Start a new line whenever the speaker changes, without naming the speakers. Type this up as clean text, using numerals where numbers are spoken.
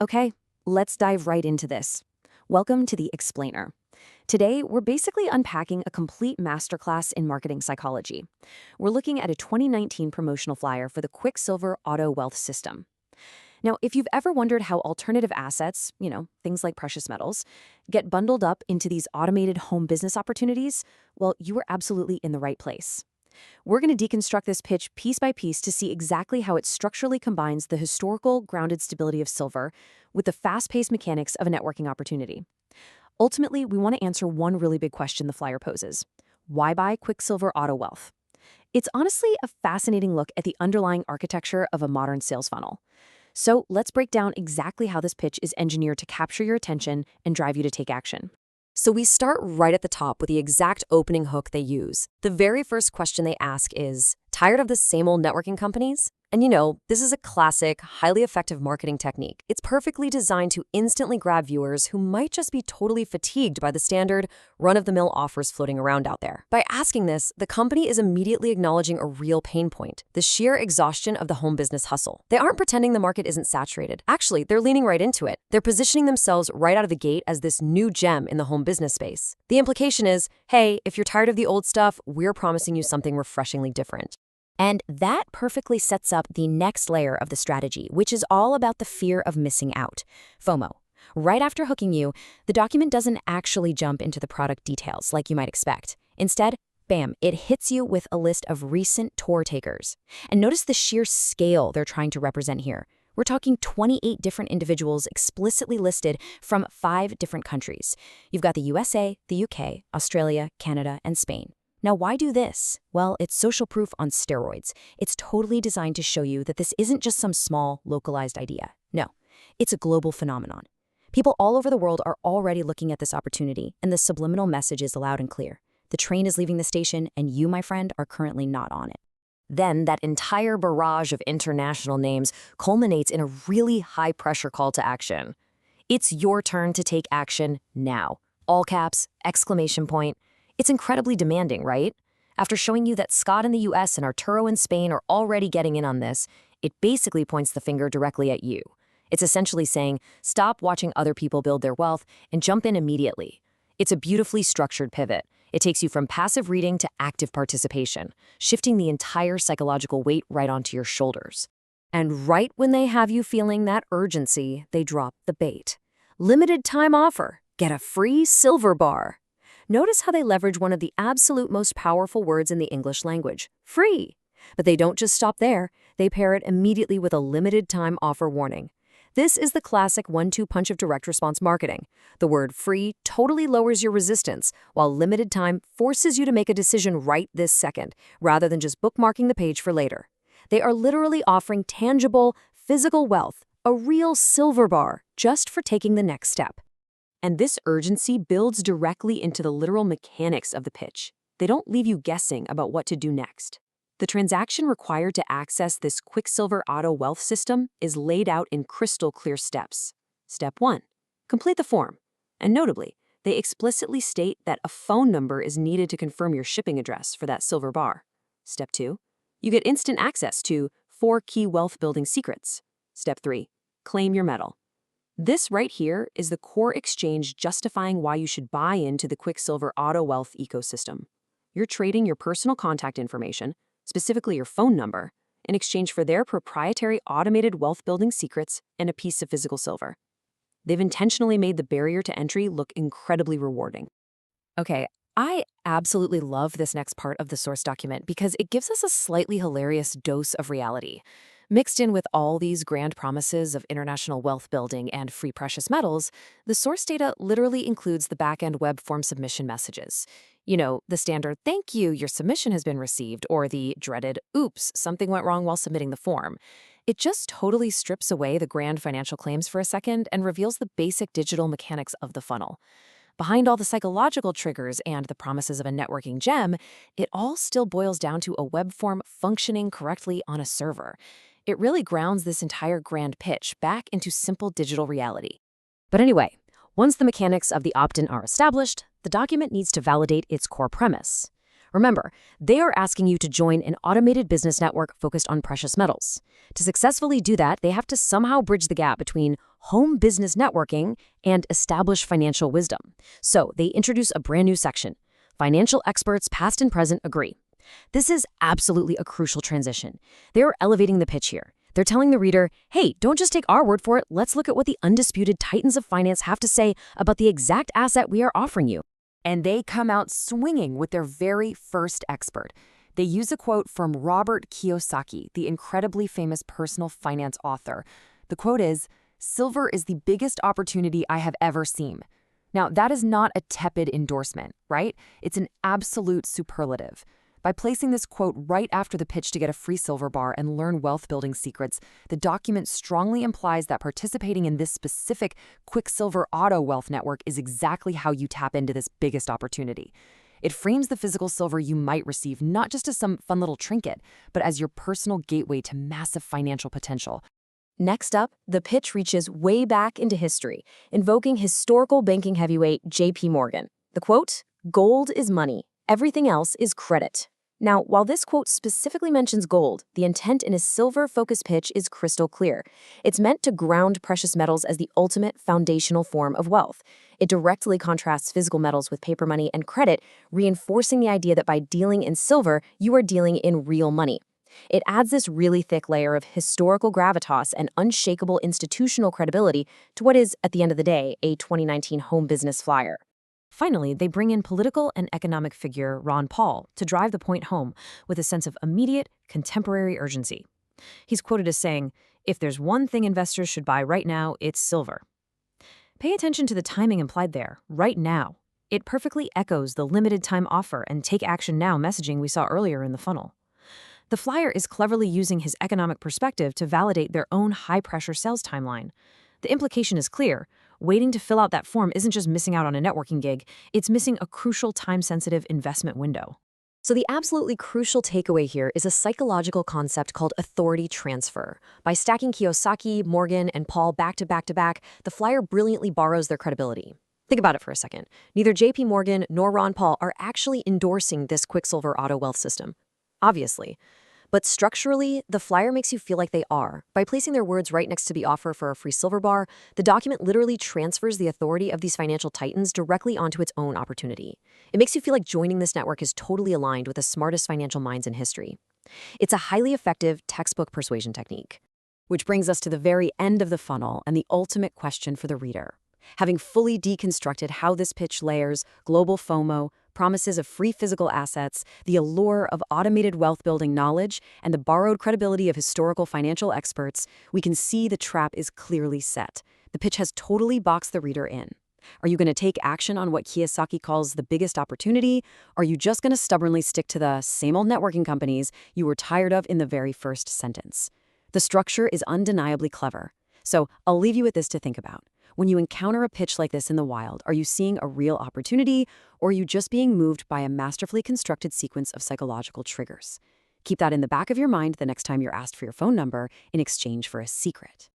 Okay, let's dive right into this. Welcome to The Explainer. Today, we're basically unpacking a complete masterclass in marketing psychology. We're looking at a 2019 promotional flyer for the Quicksilver Auto Wealth System. Now, if you've ever wondered how alternative assets, things like precious metals, get bundled up into these automated home business opportunities, well, you are absolutely in the right place. We're going to deconstruct this pitch piece by piece to see exactly how it structurally combines the historical, grounded stability of silver with the fast-paced mechanics of a networking opportunity. Ultimately, we want to answer one really big question the flyer poses. Why buy Quicksilver Auto Wealth? It's honestly a fascinating look at the underlying architecture of a modern sales funnel. So let's break down exactly how this pitch is engineered to capture your attention and drive you to take action. So we start right at the top with the exact opening hook they use. The very first question they ask is, tired of the same old networking companies? And this is a classic, highly effective marketing technique. It's perfectly designed to instantly grab viewers who might just be totally fatigued by the standard, run-of-the-mill offers floating around out there. By asking this, the company is immediately acknowledging a real pain point, the sheer exhaustion of the home business hustle. They aren't pretending the market isn't saturated. Actually, they're leaning right into it. They're positioning themselves right out of the gate as this new gem in the home business space. The implication is, hey, if you're tired of the old stuff, we're promising you something refreshingly different. And that perfectly sets up the next layer of the strategy, which is all about the fear of missing out, FOMO. Right after hooking you, the document doesn't actually jump into the product details like you might expect. Instead, bam, it hits you with a list of recent tour takers. And notice the sheer scale they're trying to represent here. We're talking 28 different individuals explicitly listed from 5 different countries. You've got the USA, the UK, Australia, Canada, and Spain. Now, why do this? Well, it's social proof on steroids. It's totally designed to show you that this isn't just some small, localized idea. No, it's a global phenomenon. People all over the world are already looking at this opportunity, and the subliminal message is loud and clear. The train is leaving the station, and you, my friend, are currently not on it. Then that entire barrage of international names culminates in a really high-pressure call to action. It's your turn to take action now. All caps, exclamation point. It's incredibly demanding, right? After showing you that Scott in the US and Arturo in Spain are already getting in on this, it basically points the finger directly at you. It's essentially saying, stop watching other people build their wealth and jump in immediately. It's a beautifully structured pivot. It takes you from passive reading to active participation, shifting the entire psychological weight right onto your shoulders. And right when they have you feeling that urgency, they drop the bait. Limited time offer. Get a free silver bar. Notice how they leverage one of the absolute most powerful words in the English language, free. But they don't just stop there. They pair it immediately with a limited time offer warning. This is the classic 1-2 punch of direct response marketing. The word free totally lowers your resistance, while limited time forces you to make a decision right this second, rather than just bookmarking the page for later. They are literally offering tangible, physical wealth, a real silver bar, just for taking the next step. And this urgency builds directly into the literal mechanics of the pitch. They don't leave you guessing about what to do next. The transaction required to access this Quicksilver Auto Wealth System is laid out in crystal clear steps. Step 1. Complete the form. And notably, they explicitly state that a phone number is needed to confirm your shipping address for that silver bar. Step 2. You get instant access to 4 key wealth building secrets. Step 3. Claim your medal. This right here is the core exchange justifying why you should buy into the Quicksilver Auto Wealth ecosystem. You're trading your personal contact information, specifically your phone number, in exchange for their proprietary automated wealth-building secrets and a piece of physical silver. They've intentionally made the barrier to entry look incredibly rewarding. Okay, I absolutely love this next part of the source document because it gives us a slightly hilarious dose of reality. Mixed in with all these grand promises of international wealth building and free precious metals, the source data literally includes the back-end web form submission messages. The standard, thank you, your submission has been received, or the dreaded, oops, something went wrong while submitting the form. It just totally strips away the grand financial claims for a second and reveals the basic digital mechanics of the funnel. Behind all the psychological triggers and the promises of a networking gem, it all still boils down to a web form functioning correctly on a server. It really grounds this entire grand pitch back into simple digital reality. But anyway, once the mechanics of the opt-in are established, the document needs to validate its core premise. Remember, they are asking you to join an automated business network focused on precious metals. To successfully do that, they have to somehow bridge the gap between home business networking and established financial wisdom. So they introduce a brand new section. Financial experts, past and present, agree. This is absolutely a crucial transition. They are elevating the pitch here. They're telling the reader, hey, don't just take our word for it. Let's look at what the undisputed titans of finance have to say about the exact asset we are offering you. And they come out swinging with their very first expert. They use a quote from Robert Kiyosaki, the incredibly famous personal finance author. The quote is, "Silver is the biggest opportunity I have ever seen." Now, that is not a tepid endorsement, right? It's an absolute superlative. By placing this quote right after the pitch to get a free silver bar and learn wealth-building secrets, the document strongly implies that participating in this specific Quicksilver Auto Wealth Network is exactly how you tap into this biggest opportunity. It frames the physical silver you might receive not just as some fun little trinket, but as your personal gateway to massive financial potential. Next up, the pitch reaches way back into history, invoking historical banking heavyweight J.P. Morgan. The quote, "Gold is money. Everything else is credit." Now, while this quote specifically mentions gold, the intent in a silver-focused pitch is crystal clear. It's meant to ground precious metals as the ultimate foundational form of wealth. It directly contrasts physical metals with paper money and credit, reinforcing the idea that by dealing in silver, you are dealing in real money. It adds this really thick layer of historical gravitas and unshakable institutional credibility to what is, at the end of the day, a 2019 home business flyer. Finally, they bring in political and economic figure Ron Paul to drive the point home with a sense of immediate, contemporary urgency. He's quoted as saying, "If there's one thing investors should buy right now, it's silver." Pay attention to the timing implied there, right now. It perfectly echoes the limited time offer and take action now messaging we saw earlier in the funnel. The flyer is cleverly using his economic perspective to validate their own high-pressure sales timeline. The implication is clear. Waiting to fill out that form isn't just missing out on a networking gig, it's missing a crucial time-sensitive investment window. So the absolutely crucial takeaway here is a psychological concept called authority transfer. By stacking Kiyosaki, Morgan, and Paul back to back to back, the flyer brilliantly borrows their credibility. Think about it for a second. Neither JP Morgan nor Ron Paul are actually endorsing this Quicksilver Auto Wealth system. Obviously. But structurally, the flyer makes you feel like they are. By placing their words right next to the offer for a free silver bar, the document literally transfers the authority of these financial titans directly onto its own opportunity. It makes you feel like joining this network is totally aligned with the smartest financial minds in history. It's a highly effective textbook persuasion technique. Which brings us to the very end of the funnel and the ultimate question for the reader. Having fully deconstructed how this pitch layers global FOMO, promises of free physical assets, the allure of automated wealth-building knowledge, and the borrowed credibility of historical financial experts, we can see the trap is clearly set. The pitch has totally boxed the reader in. Are you going to take action on what Kiyosaki calls the biggest opportunity? Or are you just going to stubbornly stick to the same old networking companies you were tired of in the very first sentence? The structure is undeniably clever. So I'll leave you with this to think about. When you encounter a pitch like this in the wild, are you seeing a real opportunity, or are you just being moved by a masterfully constructed sequence of psychological triggers? Keep that in the back of your mind the next time you're asked for your phone number in exchange for a secret.